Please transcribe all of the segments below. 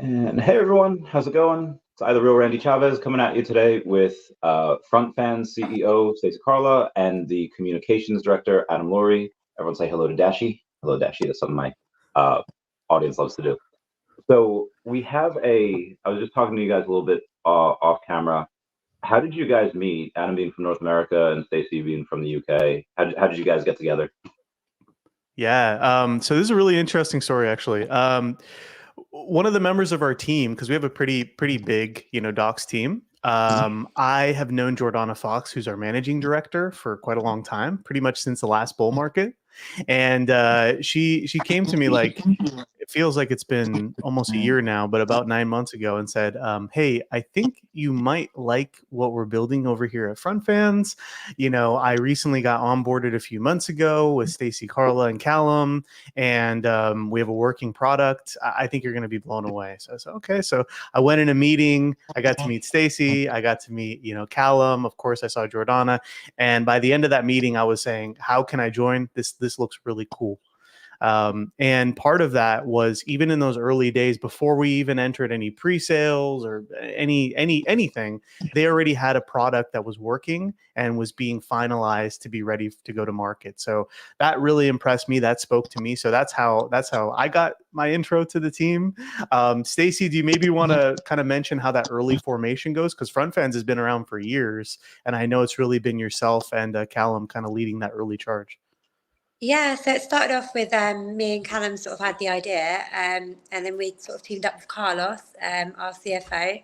And hey everyone, how's it going? It's either real Randy Chavez coming at you today with FrontFanz CEO Stacey Carlaa and the communications director Adam Lurie. Everyone say hello to Dashi. Hello Dashi. That's something my audience loves to do. So we have I was just talking to you guys a little bit off camera. How did you guys meet? Adam being from North America and Stacey being from the UK. How did you guys get together? Yeah. So this is a really interesting story, actually. One of the members of our team, because we have a pretty big, docs team. I have known Jordana Fox, who's our managing director, for quite a long time, pretty much since the last bull market. And she came to me like, it feels like it's been almost a year now, but about 9 months ago, and said, hey, I think you might like what we're building over here at FrontFanz. I recently got onboarded a few months ago with Stacey, Carlaa, and Callum, and we have a working product. I think you're going to be blown away. So I said, okay. So I went in a meeting. I got to meet Stacey. I got to meet, Callum. Of course, I saw Jordana. And by the end of that meeting, I was saying, how can I join? This looks really cool. And part of that was, even in those early days, before we even entered any pre-sales or anything, they already had a product that was working and was being finalized to be ready to go to market. So that really impressed me. That spoke to me. So that's how I got my intro to the team. Stacey, do you maybe want to kind of mention how that early formation goes? Because FrontFanz has been around for years, and I know it's really been yourself and Callum kind of leading that early charge. Yeah, so it started off with me and Callum sort of had the idea, and then we sort of teamed up with Carlos, our CFO,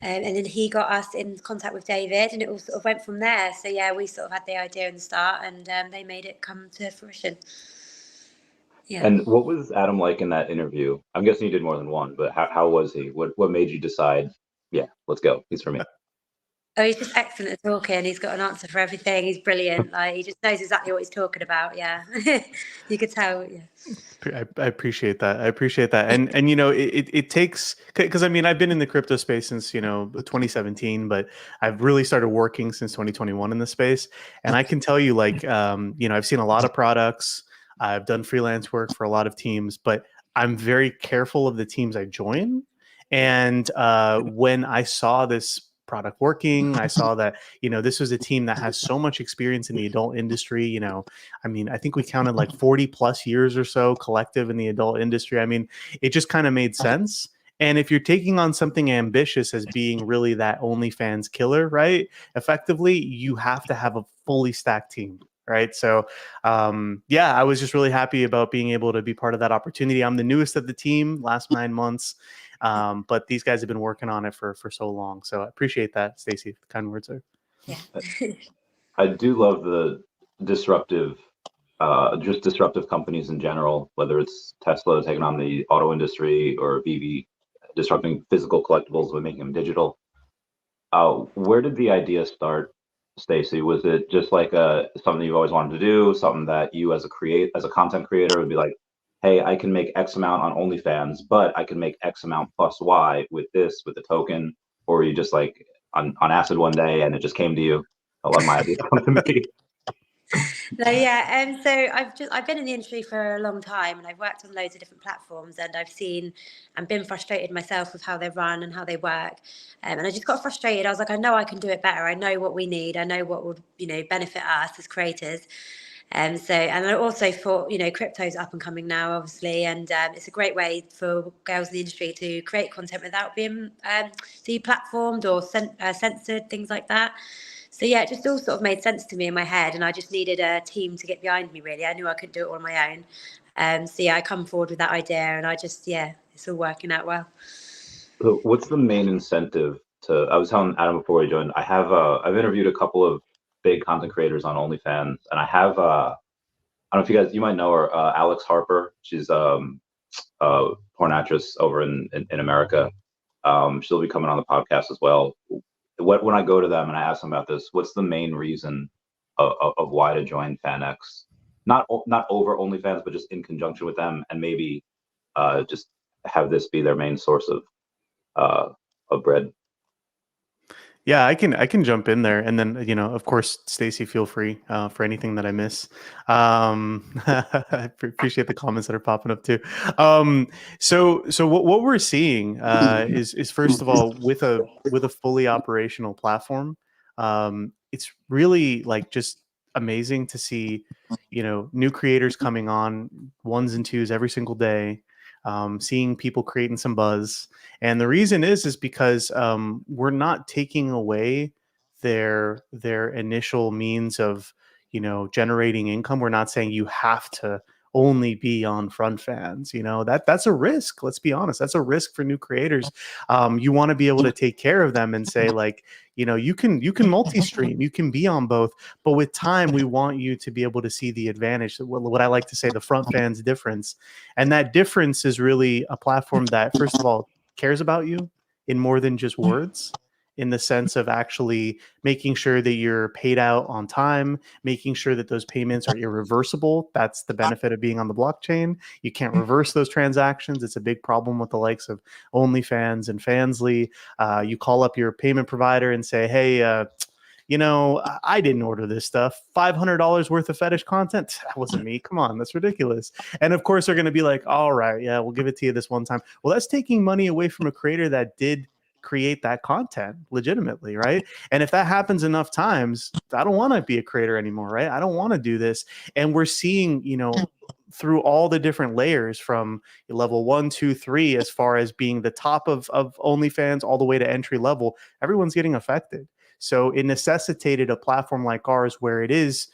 and then he got us in contact with David, and it all sort of went from there. So yeah, we sort of had the idea in the start, and they made it come to fruition. Yeah. And what was Adam like in that interview? I'm guessing you did more than one, but how was he? What made you decide, yeah, let's go, he's for me? Oh, he's just excellent at talking. He's got an answer for everything. He's brilliant. Like, he just knows exactly what he's talking about. Yeah, you could tell. Yeah, I appreciate that. And it takes, because I mean, I've been in the crypto space since 2017, but I've really started working since 2021 in the space. And I can tell you, like, I've seen a lot of products. I've done freelance work for a lot of teams, but I'm very careful of the teams I join. And when I saw this product working, I saw that this was a team that has so much experience in the adult industry. I mean, I think we counted like 40 plus years or so collective in the adult industry. I mean, it just kind of made sense. And if you're taking on something ambitious as being really that OnlyFans killer, right, effectively, you have to have a fully stacked team. Right. So, yeah, I was just really happy about being able to be part of that opportunity. I'm the newest of the team, last 9 months. But these guys have been working on it for so long. So I appreciate that, Stacey. Kind words there. Yeah. I do love the disruptive companies in general, whether it's Tesla taking on the auto industry or VV disrupting physical collectibles by making them digital. Where did the idea start, Stacey? Was it just like something you've always wanted to do, something that you as a content creator would be like, hey, I can make X amount on OnlyFans, but I can make X amount plus Y with the token? Or you just like on acid one day and it just came to you? A lot of my ideas come to me. No, yeah, so I've been in the industry for a long time, and I've worked on loads of different platforms, and I've seen and been frustrated myself with how they run and how they work, and I just got frustrated. I was like, I know I can do it better. I know what we need. I know what would benefit us as creators. And I also thought, crypto's up and coming now, obviously, and it's a great way for girls in the industry to create content without being deplatformed or censored, things like that. So yeah, it just all sort of made sense to me in my head, and I just needed a team to get behind me, really. I knew I couldn't do it all on my own. So yeah, I come forward with that idea, and it's all working out well. So what's the main incentive to? I was telling Adam before he joined, I've interviewed a couple of big content creators on OnlyFans, and I have I don't know if you might know her, Alex Harper. She's a porn actress over in America. She'll be coming on the podcast as well. When I go to them and I ask them about this, what's the main reason of why to join FANX? Not over OnlyFans, but just in conjunction with them, and maybe just have this be their main source of bread. Yeah, I can jump in there, and then of course, Stacey, feel free for anything that I miss. I appreciate the comments that are popping up too. So what we're seeing is first of all, with a fully operational platform, it's really like just amazing to see new creators coming on, ones and twos every single day, seeing people creating some buzz. And the reason is because we're not taking away their initial means of generating income. We're not saying you have to only be on FrontFanz. That's a risk. Let's be honest. That's a risk for new creators. You want to be able to take care of them and say like, you can multi-stream, you can be on both, but with time, we want you to be able to see the advantage. What I like to say, the FrontFanz difference, and that difference is really a platform that, first of all, cares about you in more than just words, in the sense of actually making sure that you're paid out on time, making sure that those payments are irreversible. That's the benefit of being on the blockchain. You can't reverse those transactions. It's a big problem with the likes of OnlyFans and Fansly. You call up your payment provider and say, hey, I didn't order this stuff. $500 worth of fetish content? That wasn't me. Come on, that's ridiculous. And of course, they're going to be like, all right, yeah, we'll give it to you this one time. Well, that's taking money away from a creator that did create that content legitimately, right? And if that happens enough times, I don't want to be a creator anymore, right? I don't want to do this. And we're seeing, through all the different layers from level 1, 2, 3, as far as being the top of OnlyFans all the way to entry level, everyone's getting affected. So it necessitated a platform like ours where it is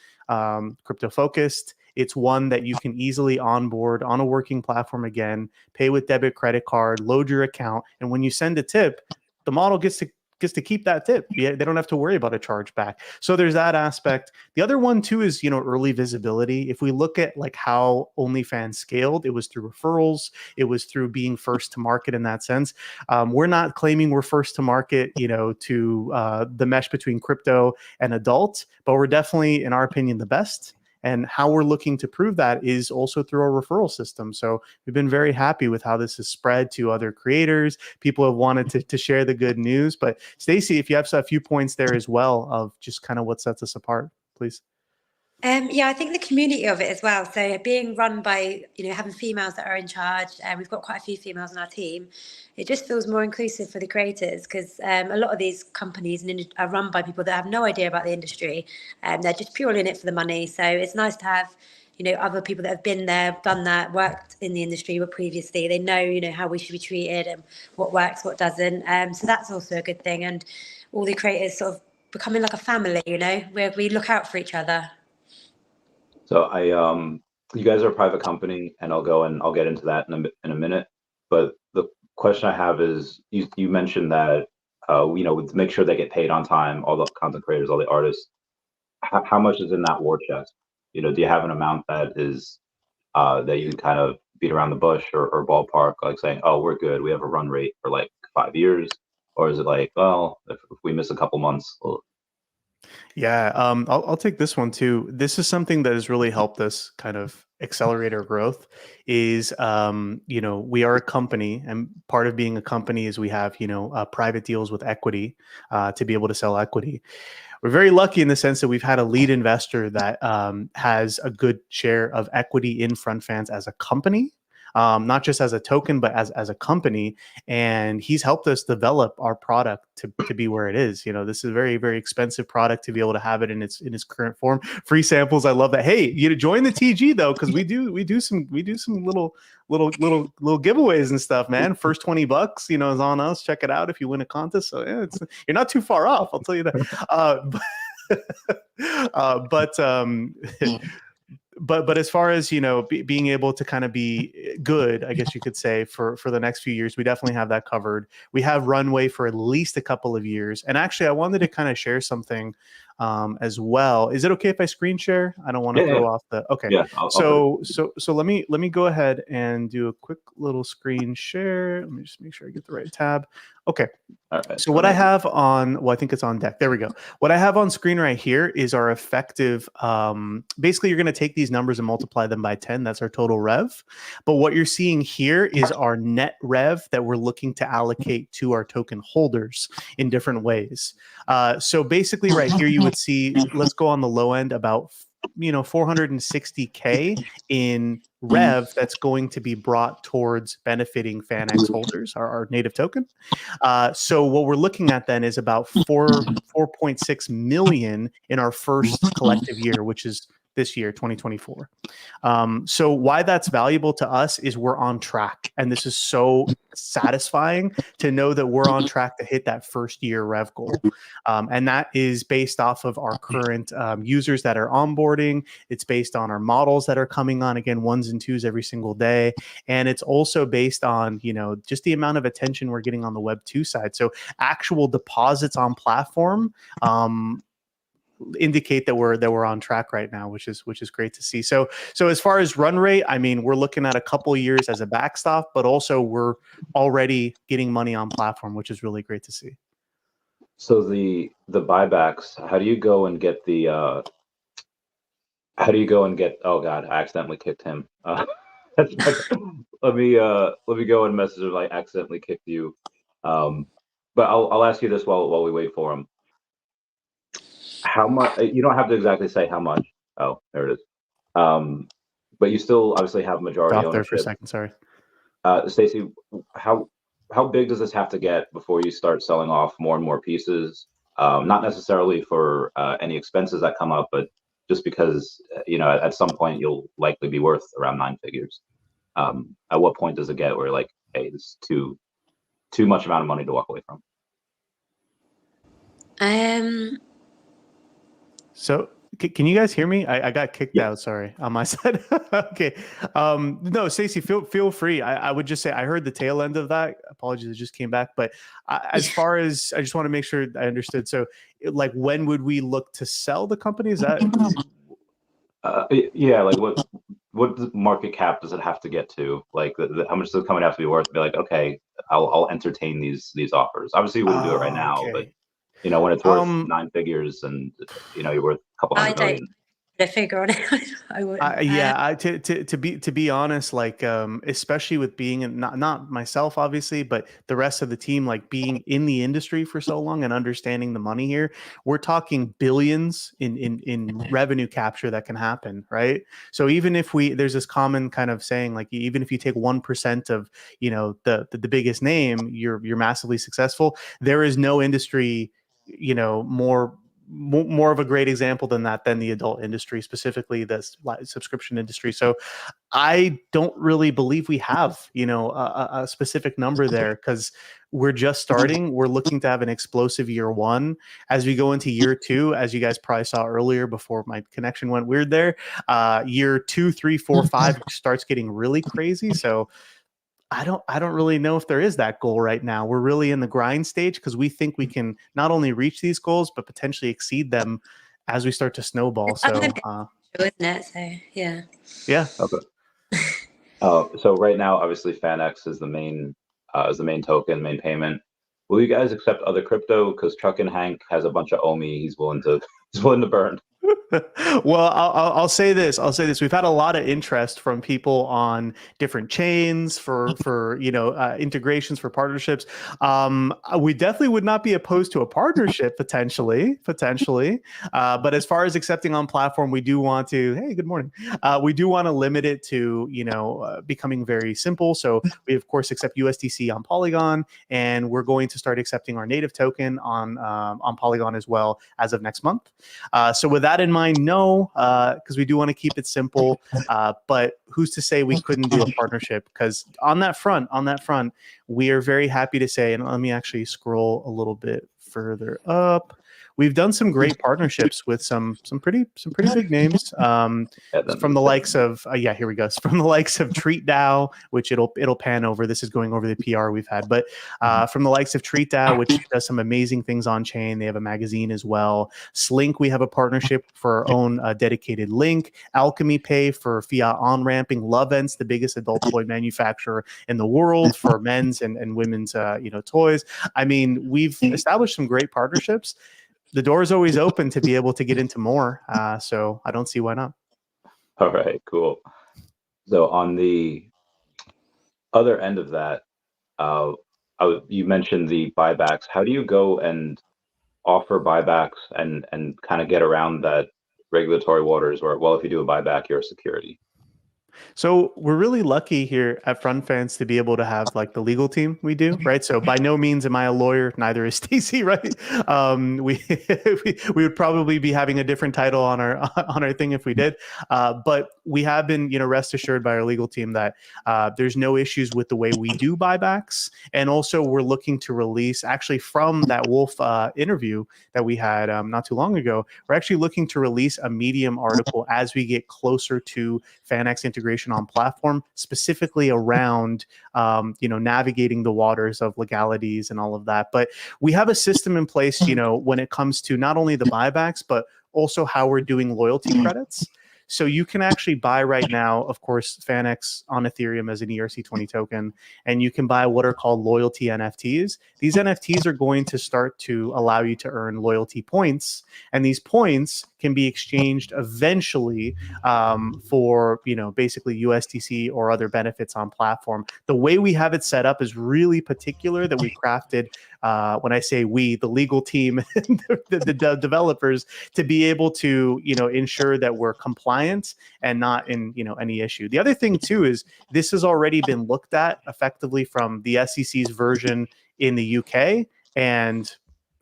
crypto focused. It's one that you can easily onboard on a working platform again, pay with debit, credit card, load your account. And when you send a tip, the model gets to keep that tip. Yeah, they don't have to worry about a chargeback. So there's that aspect. The other one too is early visibility. If we look at like how OnlyFans scaled, it was through referrals. It was through being first to market in that sense. We're not claiming we're first to market, to the mesh between crypto and adult, but we're definitely, in our opinion, the best. And how we're looking to prove that is also through our referral system. So we've been very happy with how this has spread to other creators. People have wanted to share the good news. But Stacey, if you have a few points there as well of just kind of what sets us apart, please. Yeah, I think the community of it as well. So being run by, having females that are in charge, and we've got quite a few females on our team. It just feels more inclusive for the creators because a lot of these companies are run by people that have no idea about the industry, and they're just purely in it for the money. So it's nice to have, other people that have been there, done that, worked in the industry, but previously they know, how we should be treated and what works, what doesn't. So that's also a good thing, and all the creators sort of becoming like a family, where we look out for each other. So you guys are a private company, and I'll get into that in a minute. But the question I have is, you mentioned that to make sure they get paid on time, all the content creators, all the artists. How much is in that war chest? Do you have an amount that is that you kind of beat around the bush or ballpark, like saying, oh, we're good, we have a run rate for like 5 years, or is it like, well, if we miss a couple months, well, Yeah, I'll take this one too. This is something that has really helped us kind of accelerate our growth. Is we are a company, and part of being a company is we have private deals with equity to be able to sell equity. We're very lucky in the sense that we've had a lead investor that has a good share of equity in FrontFanz as a company. Not just as a token, but as a company. And he's helped us develop our product to be where it is. This is a very, very expensive product to be able to have it in its current form. Free samples. I love that. Hey, join the TG though, because we do some little giveaways and stuff, man. First $20, is on us. Check it out if you win a contest. So yeah, you're not too far off. I'll tell you that. But as far as being able to kind of be good, I guess you could say, for the next few years, we definitely have that covered. We have runway for at least a couple of years. And actually, I wanted to kind of share something as well. Is it okay if I screen share? I don't want to throw off the. Okay. Yeah. So let me go ahead and do a quick little screen share. Let me just make sure I get the right tab. Okay. All right. So what I have on, well, I think it's on deck. There we go. What I have on screen right here is our effective. Basically, you're going to take these numbers and multiply them by 10. That's our total rev. But what you're seeing here is our net rev that we're looking to allocate to our token holders in different ways. So basically right here, you would see, let's go on the low end, about 460K in rev that's going to be brought towards benefiting FANX holders, our native token. So what we're looking at then is about 4.6 million in our first collective year, which is this year, 2024. So why that's valuable to us is we're on track. And this is so satisfying to know that we're on track to hit that first year rev goal. And that is based off of our current users that are onboarding. It's based on our models that are coming on, again, 1s and 2s every single day. And it's also based on, just the amount of attention we're getting on the Web 2 side. So actual deposits on platform, indicate that we're on track right now, which is great to see. So as far as run rate, I mean, we're looking at a couple years as a backstop, but also we're already getting money on platform, which is really great to see. So the buybacks, how do you go and get the oh God, I accidentally kicked him. Let me go and message him. I accidentally kicked you. But I'll ask you this while we wait for him. How much? You don't have to exactly say how much. Oh, there it is. But you still obviously have majority ownership. There for a second, sorry. Stacey, how big does this have to get before you start selling off more and more pieces? Not necessarily for any expenses that come up, but just because at some point you'll likely be worth around 9 figures. At what point does it get where you're like, hey, this is too much amount of money to walk away from? So can you guys hear me? I got kicked out, sorry, on my side. Okay. No, Stacey, feel free. I would just say I heard the tail end of that. Apologies, it just came back. But as far as, I just want to make sure I understood. So when would we look to sell the company? Is that? Yeah, what market cap does it have to get to? How much does the company have to be worth to be like, okay, I'll entertain these offers? Obviously, you wouldn't do it right now, okay. but when it's worth 9 figures and you're worth a couple hundred million. I figure on it. I wouldn't. Yeah, to be honest, especially with being not myself obviously, but the rest of the team, being in the industry for so long and understanding the money here, we're talking billions in revenue capture that can happen, right? So even if there's this common kind of saying, even if you take 1% of the biggest name, you're massively successful. There is no industry more of a great example than the adult industry, specifically the subscription industry. So I don't really believe we have, a specific number there, because we're just starting. We're looking to have an explosive year 1. As we go into year 2, as you guys probably saw earlier before my connection went weird there, year 2, 3, 4, 5 starts getting really crazy. So I don't really know if there is that goal right now. We're really in the grind stage because we think we can not only reach these goals, but potentially exceed them as we start to snowball. So, isn't it? So, yeah. Yeah. Okay. So right now, obviously, FANX is the main token, main payment. Will you guys accept other crypto? Because Chuck and Hank has a bunch of OMI. He's willing to burn. Well, I'll say this. We've had a lot of interest from people on different chains for integrations, for partnerships. We definitely would not be opposed to a partnership potentially. But as far as accepting on platform, we do want to. Hey, good morning. We do want to limit it to becoming very simple. So we of course accept USDC on Polygon, and we're going to start accepting our native token on Polygon as well as of next month. So with that in mind, no, because we do want to keep it simple. But who's to say we couldn't do a partnership? Because on that front, we are very happy to say, and let me actually scroll a little bit further up. we've done some great partnerships with some pretty big names. From the likes of here we go. From the likes of TreatDAO, which it'll pan over. This is going over the PR we've had, but from the likes of TreatDAO, which does some amazing things on chain. They have a magazine as well. Slink, we have a partnership for our own dedicated link. Alchemy Pay for fiat on ramping. Lovense, the biggest adult toy manufacturer in the world for men's and women's toys. I mean, we've established some great partnerships. The door is always open to be able to get into more. So I don't see why not. All right, cool. So on the other end of that, you mentioned the buybacks. How do you go and offer buybacks and kind of get around that regulatory waters where, well, if you do a buyback, you're a security? So we're really lucky here at FrontFanz to be able to have like the legal team we do, right? So by no means am I a lawyer, neither is Stacey, right? We would probably be having a different title on our thing if we did. But we have been, rest assured by our legal team that there's no issues with the way we do buybacks. And also we're looking to release, actually from that Wolf interview that we had not too long ago, we're actually looking to release a Medium article as we get closer to FANX integration on platform, specifically around navigating the waters of legalities and all of that. But we have a system in place, when it comes to not only the buybacks, but also how we're doing loyalty credits. So you can actually buy right now, of course, FANX on Ethereum as an ERC20 token, and you can buy what are called loyalty NFTs. These NFTs are going to start to allow you to earn loyalty points, and these points can be exchanged eventually for, basically USDC or other benefits on platform. The way we have it set up is really particular that we crafted. When I say we, the legal team, the developers, to be able to, ensure that we're compliant and not in, any issue. The other thing too is this has already been looked at effectively from the SEC's version in the UK, and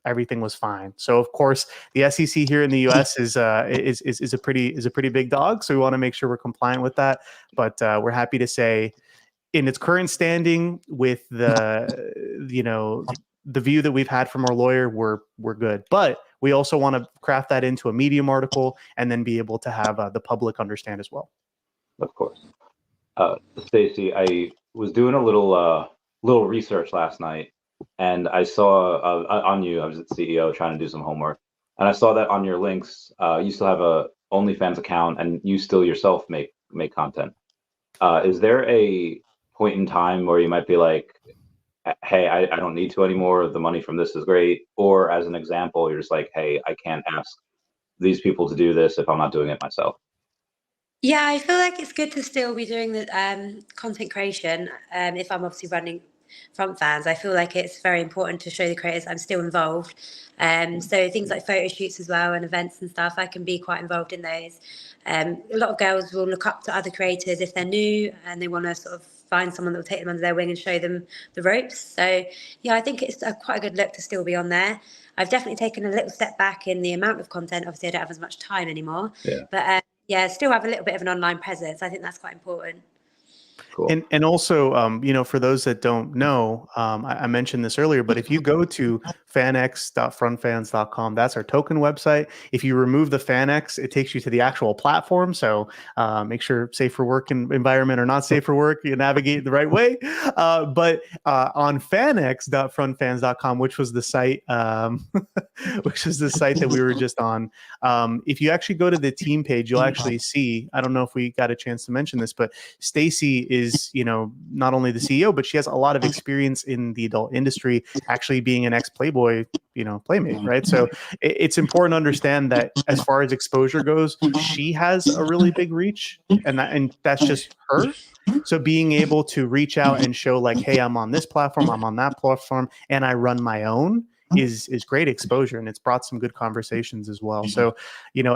everything was fine. So of course, the SEC here in the US is a pretty big dog. So we want to make sure we're compliant with that. But we're happy to say, in its current standing with the the view that we've had from our lawyer, we're good. But we also want to craft that into a Medium article and then be able to have the public understand as well. Of course. Stacey, I was doing a little research last night, and I saw on you, I was at CEO trying to do some homework, and I saw that on your links, you still have a OnlyFans account, and you still yourself make content. Is there a point in time where you might be like, hey, I don't need to anymore, the money from this is great? Or as an example, you're just like, hey, I can't ask these people to do this if I'm not doing it myself? Yeah, I feel like it's good to still be doing the content creation. If I'm obviously running FrontFanz, I feel like it's very important to show the creators I'm still involved. So things like photo shoots as well and events and stuff, I can be quite involved in those. A lot of girls will look up to other creators if they're new and they want to sort of find someone that will take them under their wing and show them the ropes. So yeah, I think it's quite a good look to still be on there. I've definitely taken a little step back in the amount of content. Obviously, I don't have as much time anymore. Yeah. But yeah, still have a little bit of an online presence. I think that's quite important. Cool. And also, for those that don't know, I mentioned this earlier, but if you go to fanx.frontfanz.com, that's our token website. If you remove the FANX, it takes you to the actual platform. So make sure safe for work environment or not safe for work, you navigate the right way. But on fanx.frontfanz.com, which was the site, that we were just on, if you actually go to the team page, you'll actually see, I don't know if we got a chance to mention this, but Stacey is, not only the CEO, but she has a lot of experience in the adult industry, actually being an ex-Playboy, playmate, right? So it's important to understand that as far as exposure goes, she has a really big reach, and that's just her. So being able to reach out and show like, hey, I'm on this platform, I'm on that platform, and I run my own, is great exposure, and it's brought some good conversations as well. So,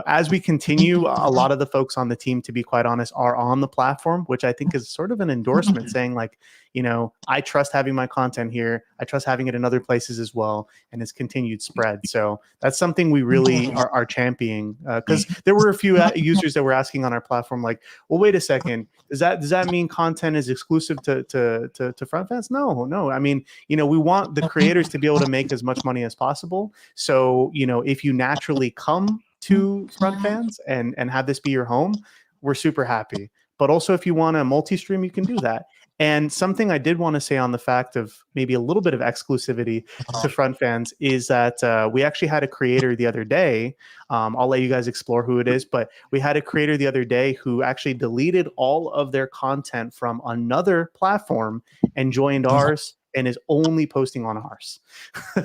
as we continue, a lot of the folks on the team, to be quite honest, are on the platform, which I think is sort of an endorsement saying like, I trust having my content here. I trust having it in other places as well, and it's continued spread. So that's something we really are championing, because there were a few users that were asking on our platform, like, well, wait a second, does that mean content is exclusive to FrontFanz? No. I mean, we want the creators to be able to make as much much money as possible. So, you know, if you naturally come to FrontFanz and have this be your home, we're super happy. But also, if you want a multi-stream, you can do that. And something I did want to say on the fact of maybe a little bit of exclusivity to FrontFanz is that we actually had a creator the other day. I'll let you guys explore who it is, but we had a creator the other day who actually deleted all of their content from another platform and joined ours and is only posting on ours.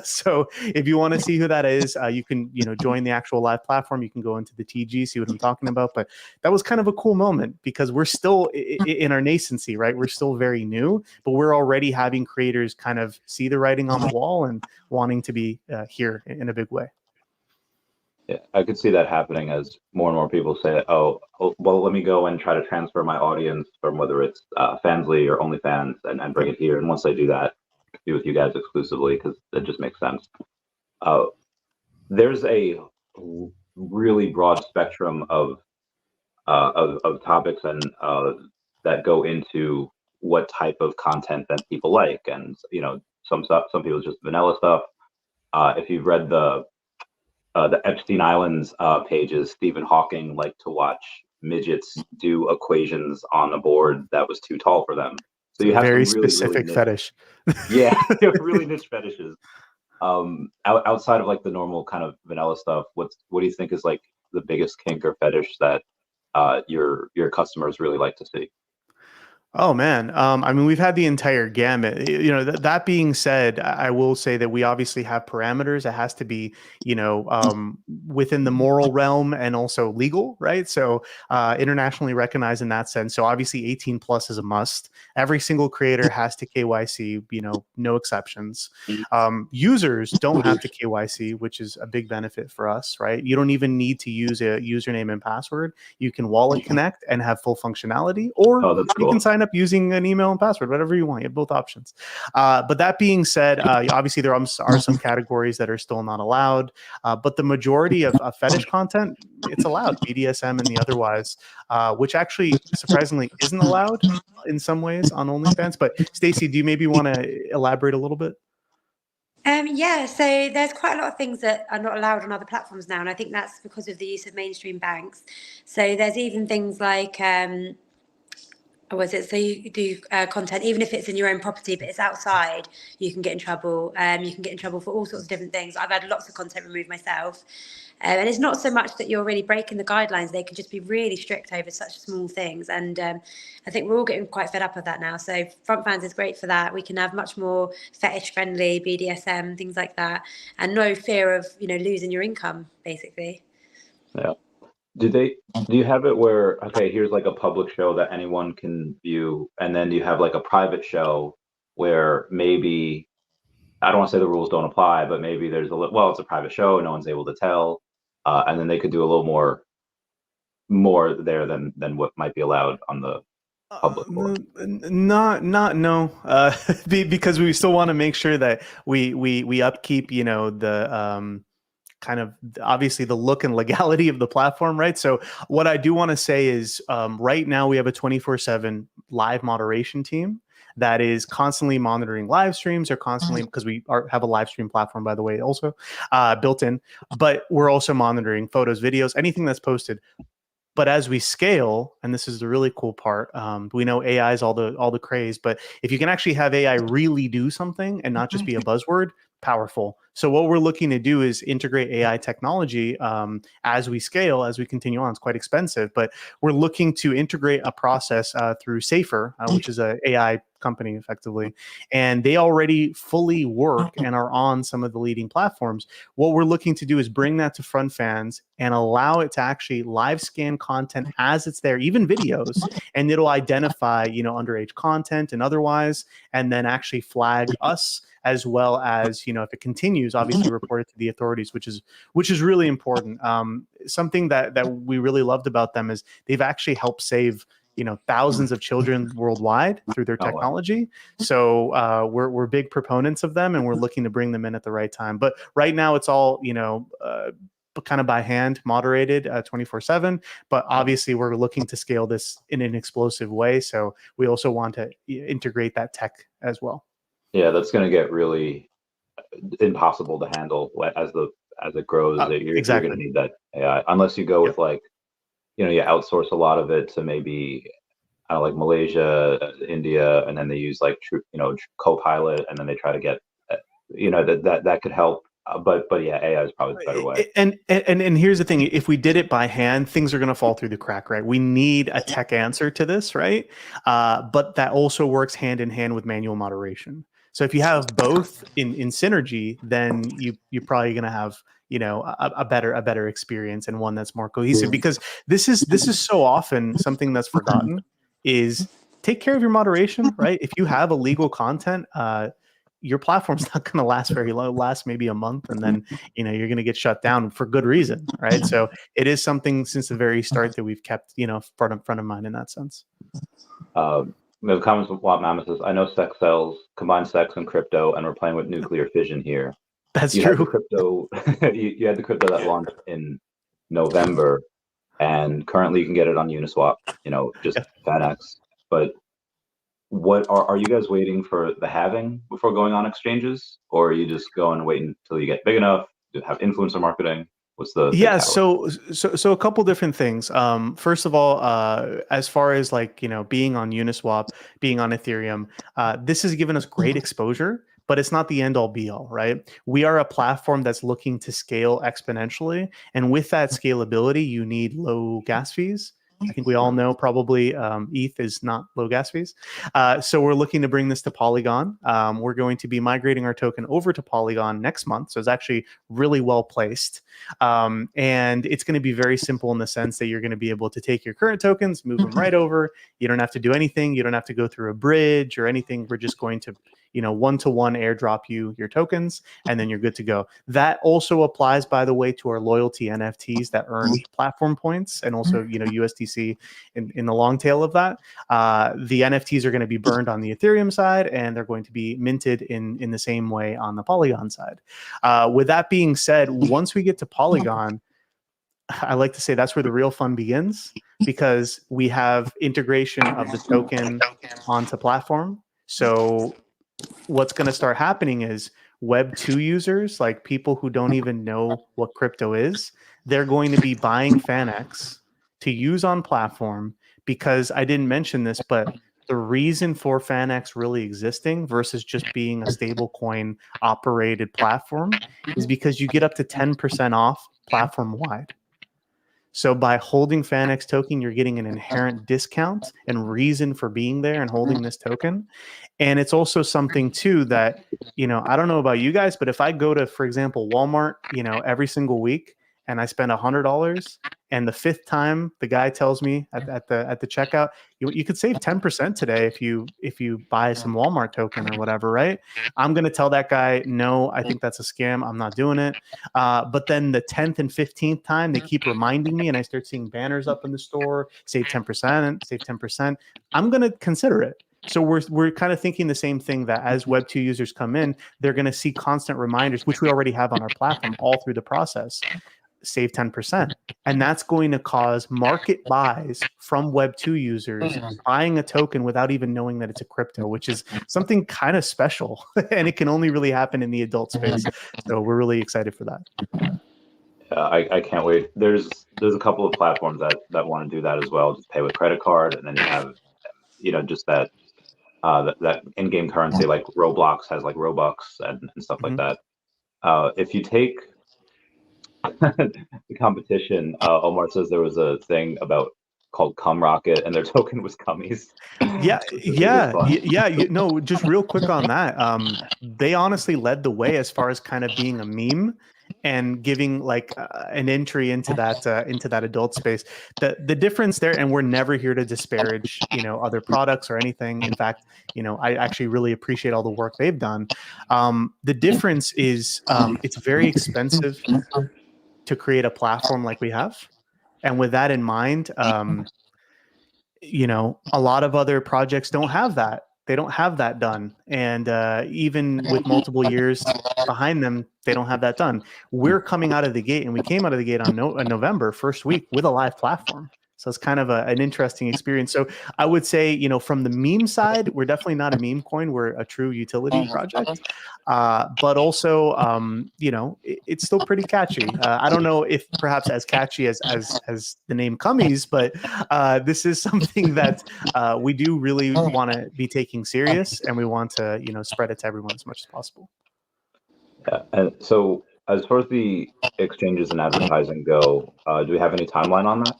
So if you want to see who that is, you can, you know, join the actual live platform. You can go into the TG, see what I'm talking about. But that was kind of a cool moment because we're still in our nascency, right? We're still very new, but we're already having creators kind of see the writing on the wall and wanting to be here in a big way. Yeah, I could see that happening as more and more people say, oh, well, let me go and try to transfer my audience from whether it's Fansly or OnlyFans and bring it here. And once I do that, be with you guys exclusively because it just makes sense. There's a really broad spectrum of topics and that go into what type of content that people like, and you know, some people just vanilla stuff. If you've read the Epstein Islands pages, Stephen Hawking liked to watch midgets do equations on a board that was too tall for them. So you have very some really, specific really fetish. Yeah, really niche fetishes. Outside of like the normal kind of vanilla stuff, what do you think is like the biggest kink or fetish that your customers really like to see? Oh man, I mean, we've had the entire gamut. You know, that being said, I will say that we obviously have parameters. It has to be, you know, within the moral realm and also legal, right? So internationally recognized in that sense. So obviously 18 plus is a must. Every single creator has to KYC, you know, no exceptions. Users don't have to KYC, which is a big benefit for us, right? You don't even need to use a username and password. You can wallet connect and have full functionality, or you can sign up using an email and password, whatever you want. You have both options. But that being said, obviously there are some categories that are still not allowed, but the majority of fetish content, it's allowed, BDSM and the otherwise, which actually surprisingly isn't allowed in some ways on OnlyFans. But Stacey, do you maybe want to elaborate a little bit? Yeah, so there's quite a lot of things that are not allowed on other platforms now, and I think that's because of the use of mainstream banks. So there's even things like so you do content, even if it's in your own property, but it's outside, you can get in trouble. You can get in trouble for all sorts of different things. I've had lots of content removed myself. And it's not so much that you're really breaking the guidelines. They can just be really strict over such small things. And I think we're all getting quite fed up of that now. So FrontFanz is great for that. We can have much more fetish-friendly, BDSM, things like that. And no fear of, you know, losing your income, basically. Yeah. Do you have it where, okay, here's like a public show that anyone can view, and then you have like a private show where maybe, I don't want to say the rules don't apply, but maybe there's well, it's a private show, no one's able to tell, and then they could do a little more there than what might be allowed on the public forum. No, because we still want to make sure that we upkeep, you know, the kind of obviously the look and legality of the platform, right? So what I do want to say is right now we have a 24/7 live moderation team that is constantly monitoring live streams, or constantly, because we have a live stream platform, by the way, also built in, but we're also monitoring photos, videos, anything that's posted. But as we scale, and this is the really cool part, we know AI is all the craze, but if you can actually have AI really do something and not just be a buzzword, powerful. So what we're looking to do is integrate AI technology as we scale, as we continue on. It's quite expensive, but we're looking to integrate a process through Safer, which is an AI company effectively, and they already fully work and are on some of the leading platforms. What we're looking to do is bring that to FrontFanz and allow it to actually live scan content as it's there, even videos, and it'll identify, you know, underage content and otherwise, and then actually flag us, as well as, you know, if it continues, obviously report it to the authorities, which is really important. Something that we really loved about them is they've actually helped save, you know, thousands of children worldwide through their technology. So we're big proponents of them, and we're looking to bring them in at the right time. But right now it's all, you know, kind of by hand moderated 24/7, but obviously we're looking to scale this in an explosive way. So we also want to integrate that tech as well. Yeah, that's going to get really impossible to handle as it grows. You're Exactly. going to need that AI unless you go with like, you outsource a lot of it to maybe like Malaysia, India, and then they use like Copilot, and then they try to get that could help. But yeah, AI is probably the better way. And here's the thing: if we did it by hand, things are going to fall through the crack, right? We need a tech answer to this, right? But that also works hand in hand with manual moderation. So if you have both in synergy, then you're probably going to have a better experience and one that's more cohesive. Because this is so often something that's forgotten is take care of your moderation, right? If you have illegal content, your platform's not going to last very long, last maybe a month, and then you're going to get shut down for good reason, right? So it is something since the very start that we've kept front of mind in that sense. We have comments from Wap Mammoth says, I know sex sells, combine sex and crypto, and we're playing with nuclear fission here. That's you true. Had the crypto, you had the crypto that launched in November, and currently you can get it on Uniswap, just FANX. But what are you guys waiting for the halving before going on exchanges, or are you just going and waiting until you get big enough to have influencer marketing? What's the so a couple different things. First of all, as far as like being on Uniswap, being on Ethereum, this has given us great exposure, but it's not the end all be all, right? We are a platform that's looking to scale exponentially, and with that scalability, you need low gas fees. I think we all know probably ETH is not low gas fees. So we're looking to bring this to Polygon. We're going to be migrating our token over to Polygon next month. So it's actually really well placed. And it's going to be very simple in the sense that you're going to be able to take your current tokens, move them right over. You don't have to do anything. You don't have to go through a bridge or anything. We're just going to one-to-one airdrop you your tokens, and then you're good to go. That also applies, by the way, to our loyalty NFTs that earn platform points, and also USDC in the long tail of that. The NFTs are going to be burned on the Ethereum side, and they're going to be minted in the same way on the Polygon side. With that being said, once we get to Polygon, I like to say that's where the real fun begins, because we have integration of the token onto platform. So what's going to start happening is Web 2 users, like people who don't even know what crypto is, they're going to be buying FANX to use on platform, because I didn't mention this, but the reason for FANX really existing versus just being a stable coin operated platform is because you get up to 10% off platform wide. So by holding FANX token, you're getting an inherent discount and reason for being there and holding this token. And it's also something too that, I don't know about you guys, but if I go to, for example, Walmart, every single week, and I spend $100, and the fifth time the guy tells me at the checkout, you could save 10% today if you buy some Walmart token or whatever, right? I'm gonna tell that guy, no, I think that's a scam. I'm not doing it. But then the 10th and 15th time, they keep reminding me, and I start seeing banners up in the store, save 10%, save 10%. I'm gonna consider it. So we're kind of thinking the same thing, that as Web 2 users come in, they're going to see constant reminders, which we already have on our platform all through the process. Save 10%. And that's going to cause market buys from Web 2 users buying a token without even knowing that it's a crypto, which is something kind of special. And it can only really happen in the adult space. So we're really excited for that. I can't wait. There's a couple of platforms that want to do that as well. Just pay with credit card, and then you have, just that in-game currency, like Roblox has like Robux and stuff like that. If you take the competition, Omar says there was a thing called Cum Rocket, and their token was cummies. No, just real quick on that. They honestly led the way as far as kind of being a meme and giving like an entry into that adult space. The difference there, and we're never here to disparage other products or anything. In fact, I actually really appreciate all the work they've done. The difference is it's very expensive to create a platform like we have, and with that in mind, a lot of other projects don't have that. They don't have that done. And even with multiple years behind them, they don't have that done. We're coming out of the gate, and we came out of the gate on November first week with a live platform. So it's kind of an interesting experience. So I would say, you know, from the meme side, we're definitely not a meme coin. We're a true utility project. But also, you know, it's still pretty catchy. I don't know if perhaps as catchy as the name Cummies, but this is something that we do really want to be taking serious, and we want to, you know, spread it to everyone as much as possible. Yeah, and so as far as the exchanges and advertising go, do we have any timeline on that?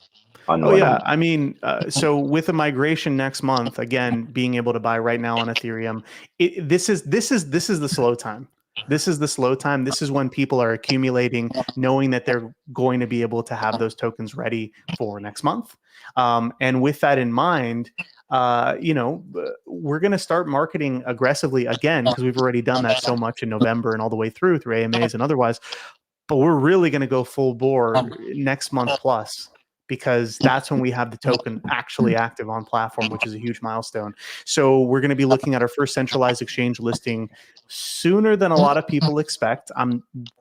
Oh yeah, I mean, so with a migration next month, again, being able to buy right now on Ethereum, this is the slow time. This is the slow time. This is when people are accumulating, knowing that they're going to be able to have those tokens ready for next month. And with that in mind, you know, we're going to start marketing aggressively again, because we've already done that so much in November and all the way through AMAs and otherwise. But we're really going to go full bore next month plus, because that's when we have the token actually active on platform, which is a huge milestone. So we're going to be looking at our first centralized exchange listing sooner than a lot of people expect.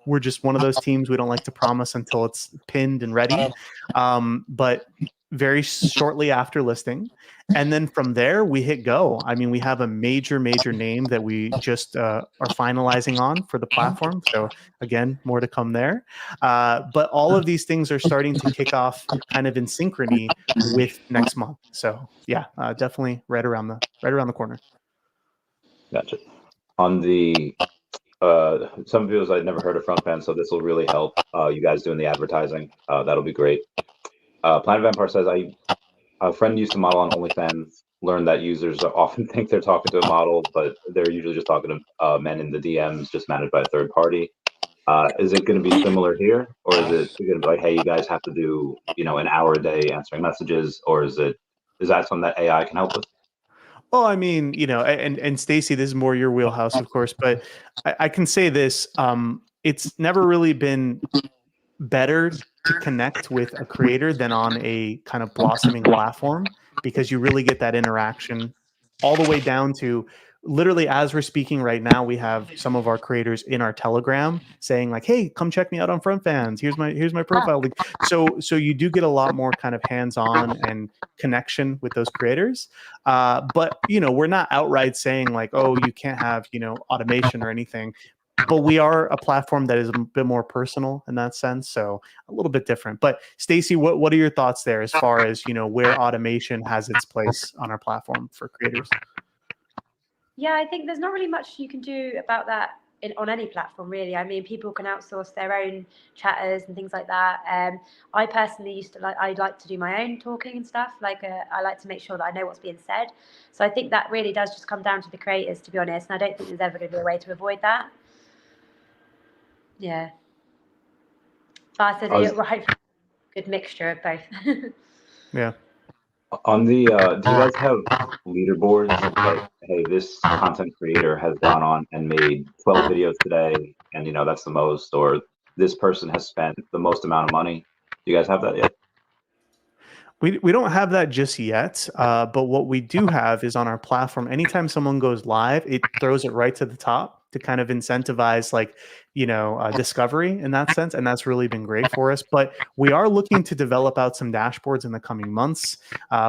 We're just one of those teams, we don't like to promise until it's pinned and ready. But very shortly after listing. And then from there, we hit go. I mean, we have a major name that we just are finalizing on for the platform. So again, more to come there. But all of these things are starting to kick off kind of in synchrony with next month. So yeah, definitely right around the corner. Gotcha. On the some videos I'd never heard of FrontFanz, so this will really help you guys doing the advertising. That'll be great. Planet Vampire says, a friend used to model on OnlyFans, learned that users often think they're talking to a model, but they're usually just talking to men in the DMs, just managed by a third party. Is it going to be similar here, or is it going to be like, hey, you guys have to do, you know, an hour a day answering messages, or is that something that AI can help with? Well, I mean, you know, and Stacey, this is more your wheelhouse, of course, but I can say this: it's never really been better to connect with a creator than on a kind of blossoming platform, because you really get that interaction all the way down to literally, as we're speaking right now, we have some of our creators in our Telegram saying like, hey, come check me out on FrontFanz. Here's my profile link. So you do get a lot more kind of hands-on and connection with those creators. But you know, we're not outright saying like, oh, you can't have, you know, automation or anything. But we are a platform that is a bit more personal in that sense, so a little bit different. But Stacey, what are your thoughts there as far as, you know, where automation has its place on our platform for creators? Yeah, I think there's not really much you can do about that on any platform, really. I mean, people can outsource their own chatters and things like that. I personally I like to do my own talking and stuff. Like, I like to make sure that I know what's being said. So I think that really does just come down to the creators, to be honest. And I don't think there's ever going to be a way to avoid that. Yeah. But I said you're right. Good mixture of both. Yeah. On the, do you guys have leaderboards? Like, hey, this content creator has gone on and made 12 videos today, and you know that's the most, or this person has spent the most amount of money. Do you guys have that yet? We don't have that just yet, but what we do have is on our platform, anytime someone goes live, it throws it right to the top to kind of incentivize, like, you know, discovery in that sense. And that's really been great for us. But we are looking to develop out some dashboards in the coming months,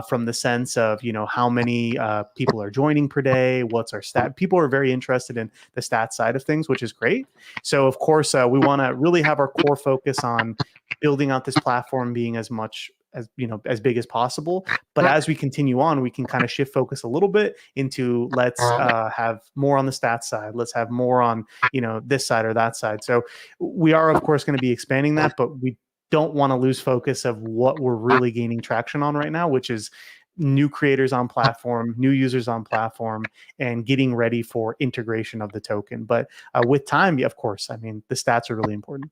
from the sense of, you know, how many people are joining per day, what's our stat. People are very interested in the stat side of things, which is great. So of course, we want to really have our core focus on building out this platform being as much as, you know, as big as possible. But as we continue on, we can kind of shift focus a little bit into let's have more on the stats side. Let's have more on, you know, this side or that side. So we are, of course, going to be expanding that, but we don't want to lose focus of what we're really gaining traction on right now, which is new creators on platform, new users on platform, and getting ready for integration of the token. But with time, of course, I mean, the stats are really important.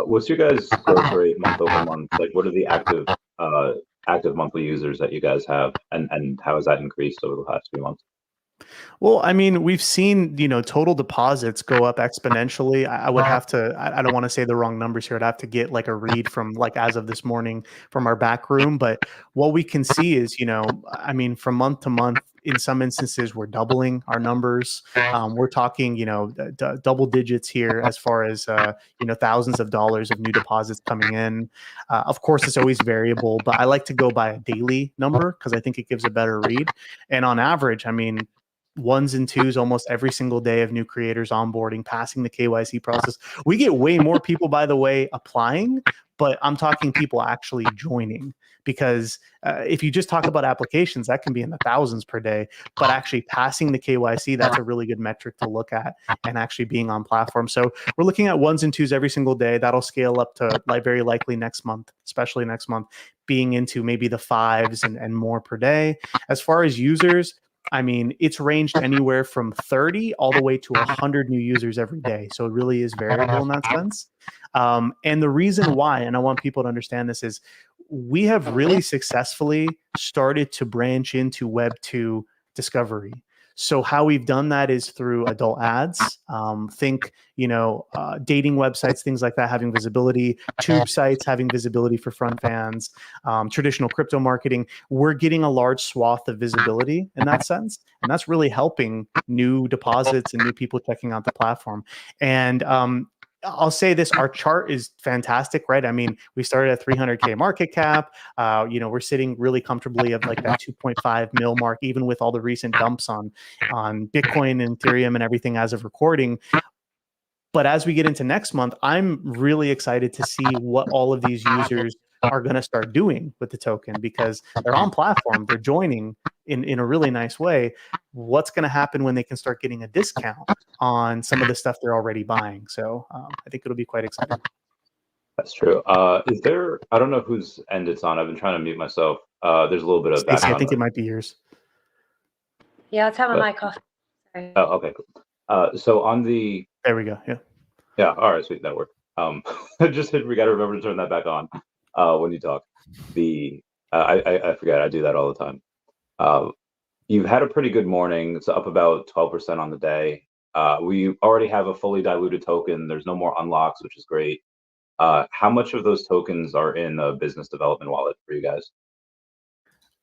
What's your guys' growth rate month over month? Like, what are the active monthly users that you guys have, and how has that increased over the past few months? Well, I mean, we've seen, you know, total deposits go up exponentially. I would have to, I don't want to say the wrong numbers here. I'd have to get like a read from like as of this morning from our back room. But what we can see is, you know, I mean, from month to month, in some instances, we're doubling our numbers. We're talking, double digits here as far as, thousands of dollars of new deposits coming in. Of course, it's always variable, but I like to go by a daily number because I think it gives a better read. And on average, I mean, ones and twos almost every single day of new creators onboarding, passing the KYC process. We get way more people, by the way, applying, but I'm talking people actually joining, because if you just talk about applications, that can be in the thousands per day, but actually passing the KYC, that's a really good metric to look at, and actually being on platform. So we're looking at ones and twos every single day. That'll scale up to very likely next month, especially next month, being into maybe the fives and more per day. As far as users, I mean, it's ranged anywhere from 30 all the way to 100 new users every day. So it really is variable in that sense. And the reason why, and I want people to understand this, is we have really successfully started to branch into Web 2 discovery. So how we've done that is through adult ads. Think, dating websites, things like that, having visibility, tube sites, having visibility for FrontFanz, traditional crypto marketing. We're getting a large swath of visibility in that sense. And that's really helping new deposits and new people checking out the platform. And I'll say this, our chart is fantastic, right? I mean, we started at 300K market cap. We're sitting really comfortably at like that 2.5 mil mark, even with all the recent dumps on Bitcoin and Ethereum and everything as of recording. But as we get into next month, I'm really excited to see what all of these users are going to start doing with the token, because they're on platform, they're joining in a really nice way. What's going to happen when they can start getting a discount on some of the stuff they're already buying? So I think it'll be quite exciting. That's true. Is there, I don't know whose end it's on. I've been trying to mute myself. There's a little bit of Stacey, background. I think it might be yours. Yeah, I'll turn my mic off. Sorry. Oh, okay, cool. So on the... There we go, yeah. Yeah, all right, sweet, that worked. We got to remember to turn that back on when you talk. I forget, I do that all the time. You've had a pretty good morning. It's up about 12% on the day. We already have a fully diluted token. There's no more unlocks, which is great. How much of those tokens are in a business development wallet for you guys?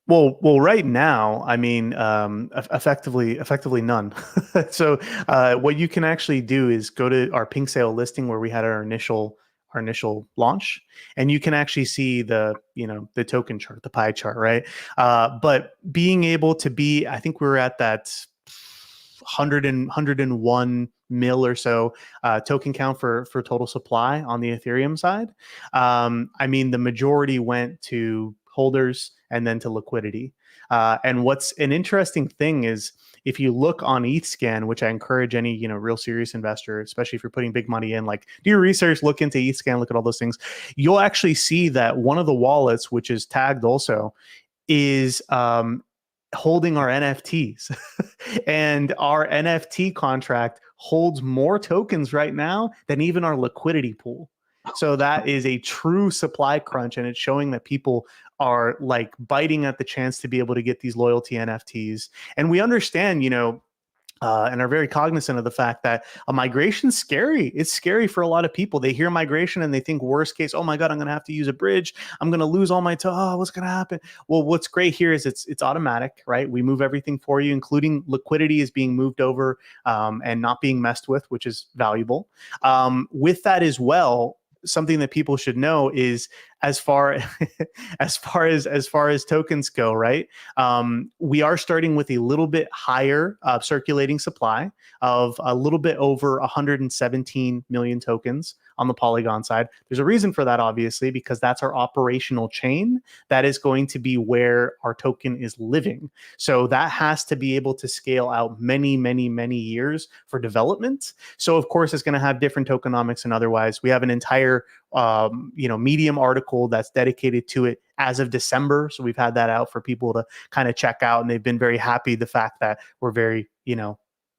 Well, right now, I mean, effectively none. So what you can actually do is go to our pink sale listing where we had our initial launch, and you can actually see the token chart, the pie chart, right? But being able to be, I think we were at that 101 mil or so token count for total supply on the Ethereum side. I mean, the majority went to holders and then to liquidity. And what's an interesting thing is, if you look on ETHScan, which I encourage any real serious investor, especially if you're putting big money in, like, do your research, look into ETHScan, look at all those things. You'll actually see that one of the wallets, which is tagged also, is holding our NFTs. And our NFT contract holds more tokens right now than even our liquidity pool. So that is a true supply crunch, and it's showing that people are like biting at the chance to be able to get these loyalty NFTs. And we understand, and are very cognizant of the fact that a migration's scary. It's scary for a lot of people. They hear migration and they think worst case, oh my God, I'm going to have to use a bridge. I'm going to lose all my what's going to happen? Well, what's great here is it's automatic, right? We move everything for you, including liquidity is being moved over and not being messed with, which is valuable. With that as well, something that people should know is, as far as tokens go, right? We are starting with a little bit higher circulating supply of a little bit over 117 million tokens on the Polygon side. There's a reason for that, obviously, because that's our operational chain. That is going to be where our token is living. So that has to be able to scale out many, many, many years for development. So of course, it's going to have different tokenomics and otherwise. We have an entire Medium article that's dedicated to it as of December. So we've had that out for people to kind of check out, and they've been very happy the fact that we're very,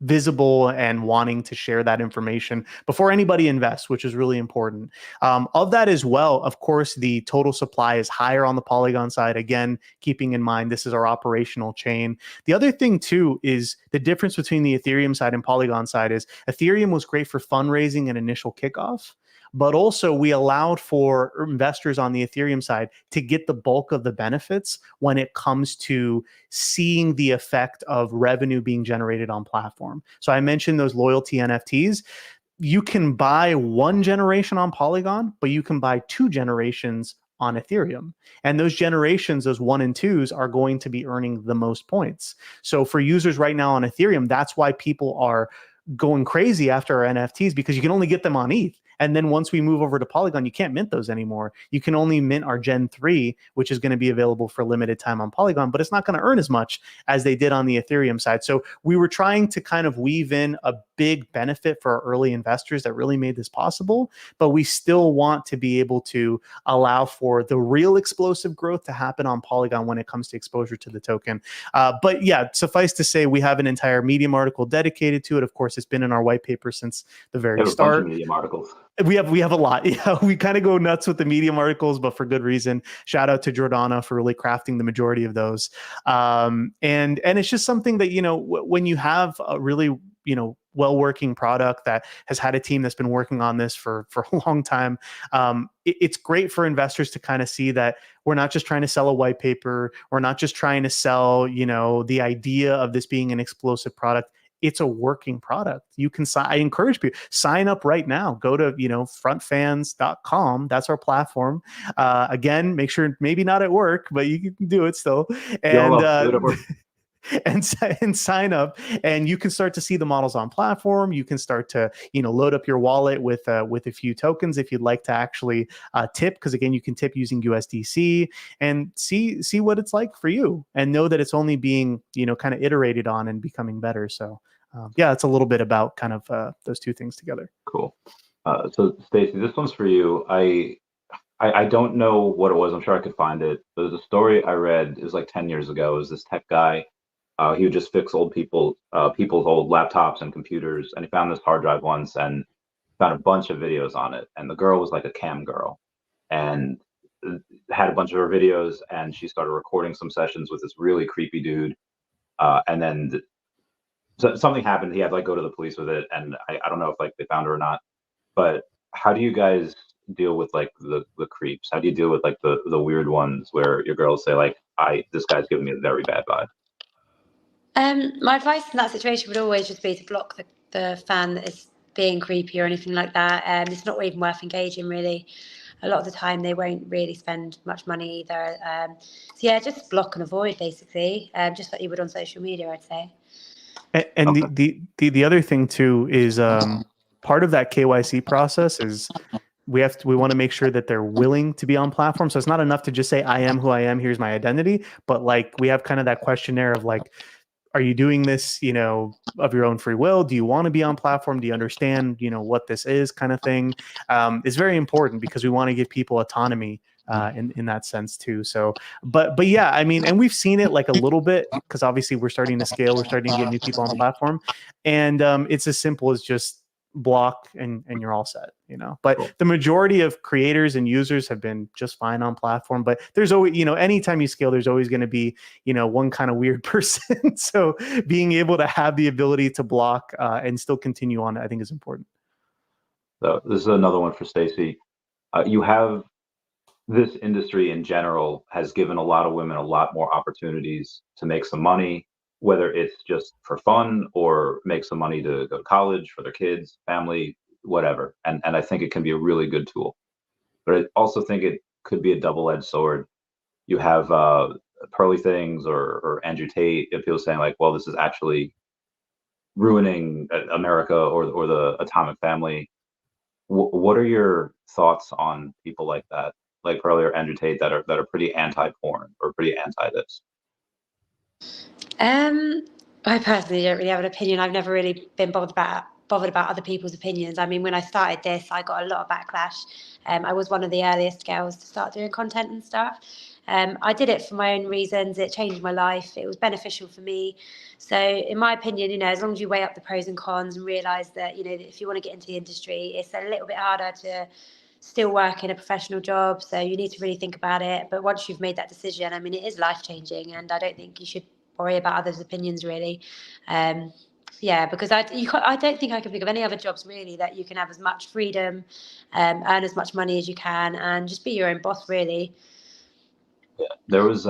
visible and wanting to share that information before anybody invests, which is really important. Of that as well, of course, the total supply is higher on the Polygon side. Again, keeping in mind, this is our operational chain. The other thing too is the difference between the Ethereum side and Polygon side is Ethereum was great for fundraising and initial kickoff. but also we allowed for investors on the Ethereum side to get the bulk of the benefits when it comes to seeing the effect of revenue being generated on platform. So I mentioned those loyalty NFTs. You can buy one generation on Polygon, but you can buy 2 generations on Ethereum. And those generations, those 1 and 2s, are going to be earning the most points. So for users right now on Ethereum, that's why people are going crazy after our NFTs, because you can only get them on ETH. And then once we move over to Polygon, you can't mint those anymore. You can only mint our Gen 3, which is going to be available for limited time on Polygon, but it's not going to earn as much as they did on the Ethereum side. So we were trying to kind of weave in a big benefit for our early investors that really made this possible, but we still want to be able to allow for the real explosive growth to happen on Polygon when it comes to exposure to the token. But yeah, suffice to say, we have an entire Medium article dedicated to it. Of course, it's been in our white paper since the very start. A bunch of Medium articles. We have a lot. Yeah, we kind of go nuts with the Medium articles, but for good reason. Shout out to Jordana for really crafting the majority of those. And it's just something that, when you have a really, well-working product that has had a team that's been working on this for a long time, it's great for investors to kind of see that we're not just trying to sell a white paper. We're not just trying to sell, the idea of this being an explosive product. It's a working product. You can I encourage people, sign up right now. Go to, frontfanz.com. That's our platform. Again, make sure maybe not at work, but you can do it still. And, and sign up, and you can start to see the models on platform. You can start to, load up your wallet with a few tokens if you'd like to actually tip, because again, you can tip using USDC and see what it's like for you, and know that it's only being, kind of iterated on and becoming better. So yeah, it's a little bit about kind of those two things together. Cool. So Stacey, this one's for you. I don't know what it was. I'm sure I could find it. But there's a story I read. It was like 10 years ago. It was this tech guy. He would just fix people's old laptops and computers, and he found this hard drive once and found a bunch of videos on it. And the girl was like a cam girl, and had a bunch of her videos, and she started recording some sessions with this really creepy dude. And then something happened. He had to go to the police with it, and I don't know if they found her or not. But how do you guys deal with the creeps? How do you deal with the weird ones where your girls say this guy's giving me a very bad vibe? My advice in that situation would always just be to block the fan that is being creepy or anything like that. It's not even worth engaging, really. A lot of the time, they won't really spend much money either. So yeah, just block and avoid, basically, just like you would on social media, I'd say. And okay. the other thing too is part of that KYC process is we want to make sure that they're willing to be on platform. So it's not enough to just say, I am who I am, here's my identity. But we have kind of that questionnaire of are you doing this, of your own free will? Do you want to be on platform? Do you understand, what this is, kind of thing? It's very important because we want to give people autonomy in that sense too. So, but yeah, I mean, and we've seen it a little bit because obviously we're starting to scale, we're starting to get new people on platform, and it's as simple as just block and you're all set, but cool. The majority of creators and users have been just fine on platform, but there's always, anytime you scale, there's always going to be, one kind of weird person. So being able to have the ability to block and still continue on, I think is important. So this is another one for Stacey. You have this industry in general has given a lot of women a lot more opportunities to make some money, whether it's just for fun or make some money to go to college for their kids, family, whatever. And I think it can be a really good tool. But I also think it could be a double-edged sword. You have Pearly Things or Andrew Tate, if people saying well, this is actually ruining America or the atomic family. What are your thoughts on people like that, like Pearly or Andrew Tate, that are pretty anti-porn or pretty anti-this? I personally don't really have an opinion. I've never really been bothered about other people's opinions. I mean, when I started this, I got a lot of backlash. I was one of the earliest girls to start doing content and stuff. I did it for my own reasons. It changed my life. It was beneficial for me. So in my opinion, as long as you weigh up the pros and cons and realise that, if you want to get into the industry, it's a little bit harder to still work in a professional job. So you need to really think about it. But once you've made that decision, I mean, it is life-changing, and I don't think you should worry about others' opinions, really. Yeah, because I don't think I can think of any other jobs really that you can have as much freedom, earn as much money as you can, and just be your own boss really. Yeah. There was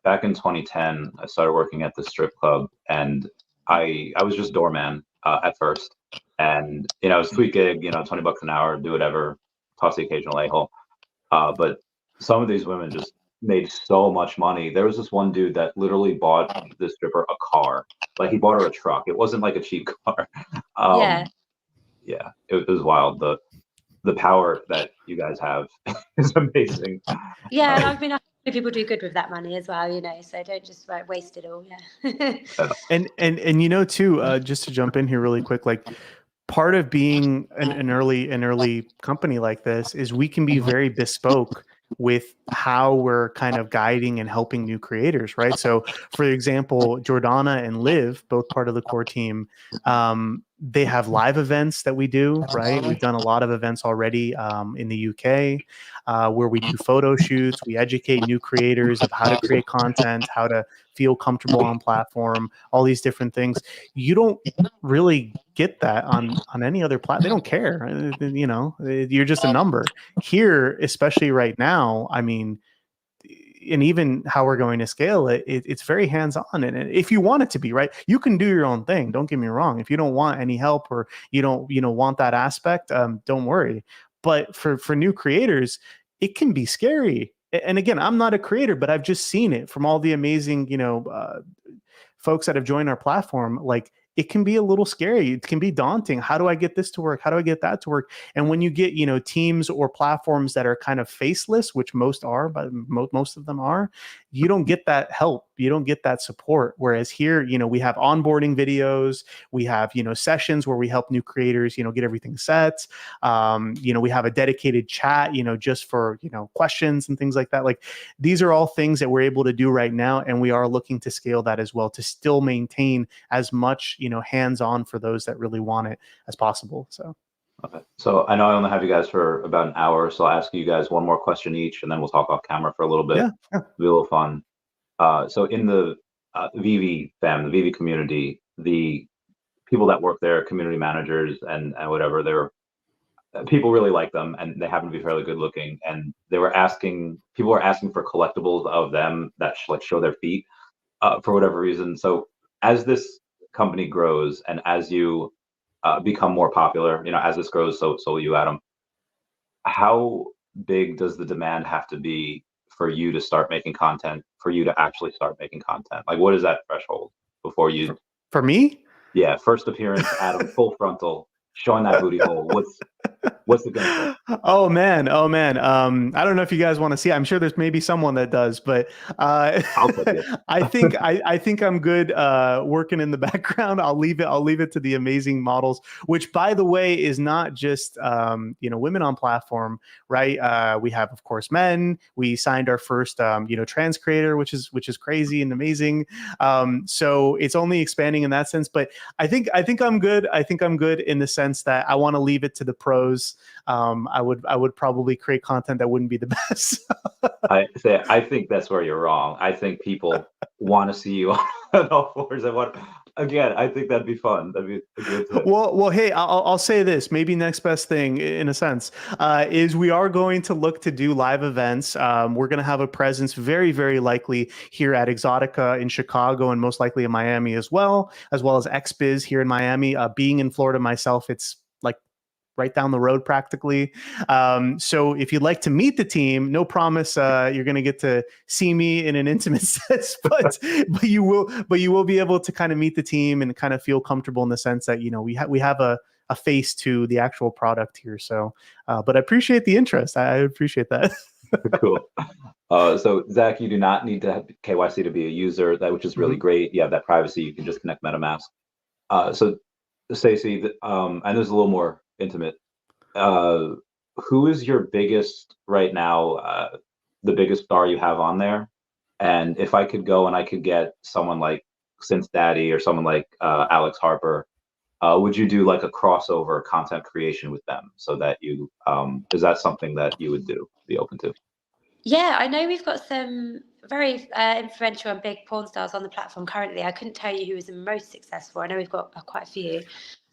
back in 2010, I started working at the strip club, and I was just doorman at first, and you know, it was a sweet gig, you know, $20 an hour, do whatever, toss the occasional a-hole. But some of these women just made so much money. There was this one dude that literally bought the stripper a car. Like he bought her a truck. It wasn't like a cheap car. Yeah. Yeah, it was wild. The power that you guys have is amazing. Yeah, and I mean, I think people do good with that money as well, you know. So don't just waste it all. Yeah. And you know too, just to jump in here really quick, like part of being an early company like this is we can be very bespoke with how we're kind of guiding and helping new creators, right? So for example, Jordana and Liv, both part of the core team, they have live events that we do, right? We've done a lot of events already in the UK where we do photo shoots. We educate new creators of how to create content, how to feel comfortable on platform, all these different things. You don't really get that on any other platform. They don't care. You know, you're just a number. Here, especially right now, I mean, and even how we're going to scale it, it's very hands-on. And if you want it to be, right, you can do your own thing. Don't get me wrong. If you don't want any help or you don't, want that aspect, don't worry. But for new creators, it can be scary. And again, I'm not a creator, but I've just seen it from all the amazing, folks that have joined our platform. Like, it can be a little scary. It can be daunting. How do I get this to work? How do I get that to work? And when you get, teams or platforms that are kind of faceless, which most are, but most of them are, you don't get that help. You don't get that support. Whereas here, we have onboarding videos. We have, sessions where we help new creators, get everything set. We have a dedicated chat, just for, questions and things like that. Like, these are all things that we're able to do right now. And we are looking to scale that as well to still maintain as much, hands-on for those that really want it as possible. So. Okay. So I know I only have you guys for about an hour, so I'll ask you guys one more question each, and then we'll talk off camera for a little bit. Yeah. It'll be a little fun. So in the VV fam, the VV community, the people that work there, community managers and whatever, they're people really like them, and they happen to be fairly good looking. And people were asking for collectibles of them that show their feet for whatever reason. So as this company grows and as you become more popular, as this grows, so will you, Adam. How big does the demand have to be for you to start making content, for you to actually start making content? Like, what is that threshold before you? For me? Yeah, first appearance, Adam, full frontal, showing that booty hole. What's the gun? Oh man. I don't know if you guys want to see. I'm sure there's maybe someone that does, but I think I'm good working in the background. I'll leave it to the amazing models, which, by the way, is not just women on platform, right? We have, of course, men. We signed our first trans creator, which is crazy and amazing. So it's only expanding in that sense. But I think I'm good. I think I'm good in the sense that I want to leave it to the pros. I would probably create content that wouldn't be the best. I think that's where you're wrong. I think people want to see you on all fours. I think that'd be fun. That'd be a good tip. Well, hey, I'll say this. Maybe next best thing, in a sense, is we are going to look to do live events. We're going to have a presence very, very likely here at Exotica in Chicago and most likely in Miami as well as XBiz here in Miami. Being in Florida myself, it's like right down the road practically. So if you'd like to meet the team, no promise you're going to get to see me in an intimate sense, but you will be able to kind of meet the team and kind of feel comfortable in the sense that, we have a face to the actual product here. So, but I appreciate the interest. I appreciate that. Cool. So Zach, you do not need to have KYC to be a user, which is really great. You have that privacy. You can just connect MetaMask. So Stacey, and there's a little more intimate. Who is your biggest right now, the biggest star you have on there? And if I could go and I could get someone like Since Daddy or someone like Alex Harper, would you do like a crossover content creation with them so that you is that something that you would be open to? Yeah, I know we've got some very influential and big porn stars on the platform currently. I couldn't tell you who was the most successful. I know we've got quite a few.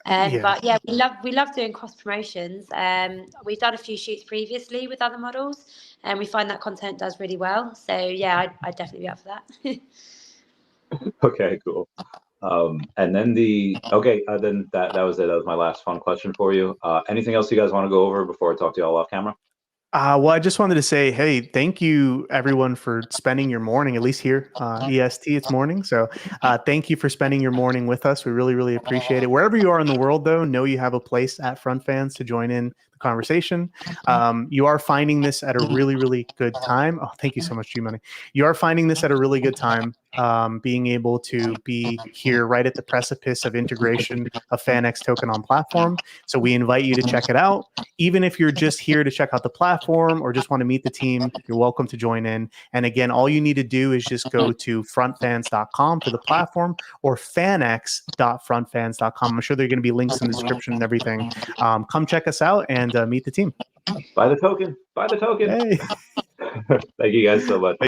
Yeah. But yeah, we love doing cross promotions. We've done a few shoots previously with other models, and we find that content does really well. So yeah, I'd definitely be up for that. Okay, cool. And then then that was it. That was my last fun question for you. Anything else you guys want to go over before I talk to y'all off camera? Well, I just wanted to say, hey, thank you everyone for spending your morning, at least here, EST, it's morning. So thank you for spending your morning with us. We really, really appreciate it. Wherever you are in the world, though, know you have a place at FrontFanz to join in the conversation. You are finding this at a really, really good time. Oh, thank you so much, G-Money. You are finding this at a really good time, being able to be here right at the precipice of integration of FANX token on platform. So we invite you to check it out. Even if you're just here to check out the platform or just want to meet the team, you're welcome to join in. And again, all you need to do is just go to frontfanz.com for the platform or fanx.frontfanz.com. I'm sure there are going to be links in the description and everything. Come check us out and meet the team. Buy the token. Buy the token. Hey. Thank you guys so much.